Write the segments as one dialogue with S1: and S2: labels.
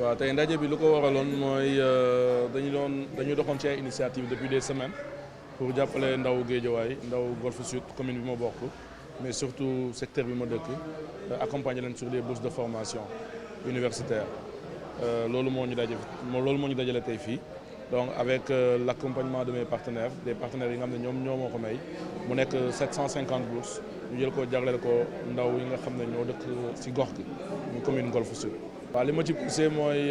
S1: waaw tey ndaje bi lu ko waraloon mooy dañu doxoon ci ay initiative depuis des semaines pour jàppale ndaw Guédiawaye ndaw Golf Sud commune bi ma bokk mais surtout secteur bi ma dëkk accompagner leen sur des bourses de formation universitaire loolu moo ñu dajale tey fii donc avec l'accompagnement de mes partenaires des partenaires yi nga xam ne ñoo moo ko may mu nekk 750 bourses ñu jël ko jagleel ko ndaw yi nga xam ne ñoo dëkk ci gox gi ñu commune Golf Sud. waaw li ma ci poussé mooy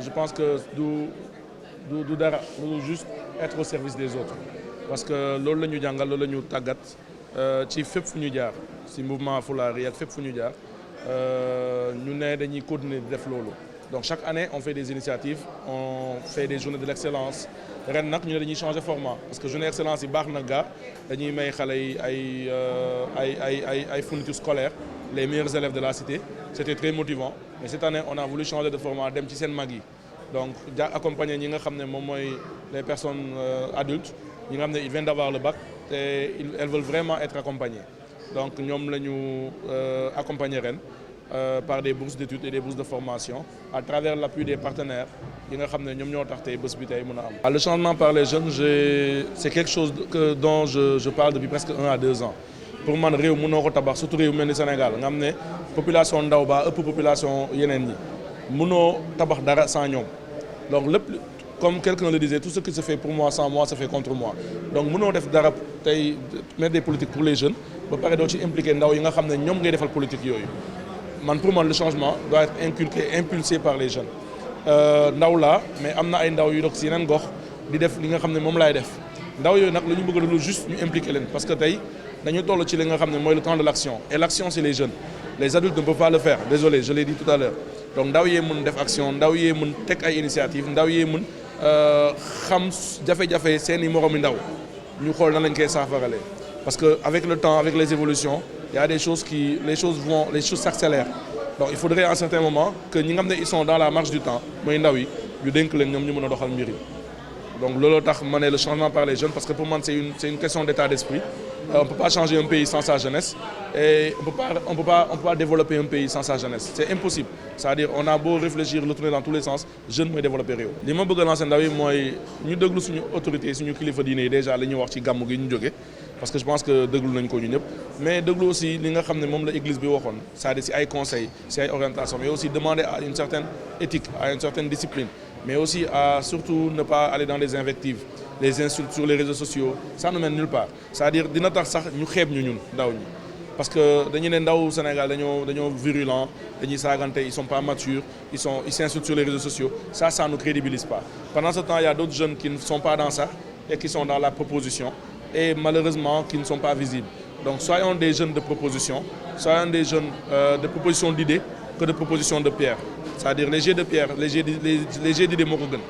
S1: je pense que du dara lu juste être au service des autres parce que loolu la ñu jàngal loolu la ñu tàggat ci fépp fu ñu jaar ci mouvement Fulaar yi ak fépp fu ñu jaar ñu ne dañuy continuer di def loolu. Donc chaque année on fait des initiatives on fait des journées de l'excellence ren nag ñu ne dañuy changer format parce que journée d'excellence yi baax na gaa dañuy may xale yi ay fournitures scolaires les meilleurs élèves de la cité c'était très motivant mais cette année on a voulu changer de format dem ci seen mag yi donc accompagner ñi nga xam ne moom mooy les personnes adultes ñi nga xam ne ils viennent d'avoir le bac te elles veulent vraiment être accompagnées donc ñoom la ñu accompagner ren par des bourses d'études et des bourses de formation à travers l'appui des partenaires yi nga xam ne ñoom ñoo tax tey bés bi tey mën a am. Le changement par les jeunes c'est quelque chose dont je parle depuis presque 1 à 2 ans pour man réew mënoo ko tabax surtout réew mel ni Sénégal nga xam ne population ndaw baa ëpp population yeneen ñi mënoo tabax dara sans ñoom donc lépp comme quelqu'un le disait tout ce qui se fait pour moi sans moi se fait contre moi donc mënoo def dara tey mettre des politiques pour les jeunes ba pare doo ci impliqué ndaw yi nga xam ne ñoom ngay defal politique yooyu. Pour moi le changement doit être impulsé par les jeunes ndaw laa mais am na ay ndaw yu dox ci yeneen gox di def li nga xam ne moom laay def ndaw yooyu nag la ñu bëgg lu juste ñu impliqué leen parce que tey dañu toll ci li nga xam ne mooy le temps de l'action et l'action c'est les jeunes les adultes ne peuvent pas le faire désolé je l'ai dit tout à l'heure donc ndaw yee mën def action ndaw yee mën teg ay initiative ndaw yee mën xam jafe-jafe seeni moromi ndaw ñu xool na lañ koy saafaralee parce que avec le temps avec les évolutions il y a des choses les choses s'accélèrent donc il faudrait à un certain moment que ñi nga xam ne ils sont dans la marche du temps mooy ndaw yi ñu dénk leen ñoom ñu mën a doxal mbir yi donc looloo tax ma ne le changement par les jeunes parce que pour moi c'est une question d'état d'esprit on peut pas changer un pays sans sa jeunesse et on peut pas développer un pays sans sa jeunesse c'est impossible c'est-à-dire on a beau réfléchir le tourner dans tous les sens jeune mooy développer réew li ma bëgg a lancer ndaw yi mooy ñu déglu suñu autorités suñu kilifa diine yi déjà li ñuy wax ci gàmmu gi ñu jóge parce que je pense que déglu nañ ko ñu ñëpp mais déglu aussi li nga xam ne moom la église bi waxoon c'est-à-dire ci ay conseils ci ay orientations mais aussi demander à une certaine éthique à une certaine discipline mais aussi à surtout ne pas aller dans des invectives les insultes sur les réseaux sociaux ça ne mène nulle part c'est-à-dire dina tax sax ñu xeeb ñu ñun ndaw ñi parce que dañu ne ndaw Sénégal dañoo virulent dañuy saagante ils sont pas matures ils s'insultent sur les réseaux sociaux ça nous crédibilise pas pendant ce temps il y a d'autres jeunes qui ne sont pas dans ça et qui sont dans la proposition et malheureusement qui ne sont pas visibles donc soyons des jeunes de proposition soyons des jeunes de proposition d'idées que de proposition de pierre c'est-à-dire les jets de pierre les jets d'idées moo ko gën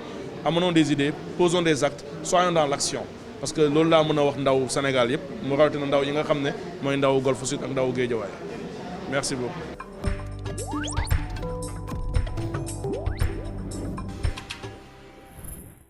S1: amenons des idées posons des actes soyons dans l'action parce que loolu laa mën a wax ndaw Sénégal yëpp mu rawatina ndaw yi nga xam ne mooy ndaw Golf Sud ak ndaw Guédiawaye merci beaucoup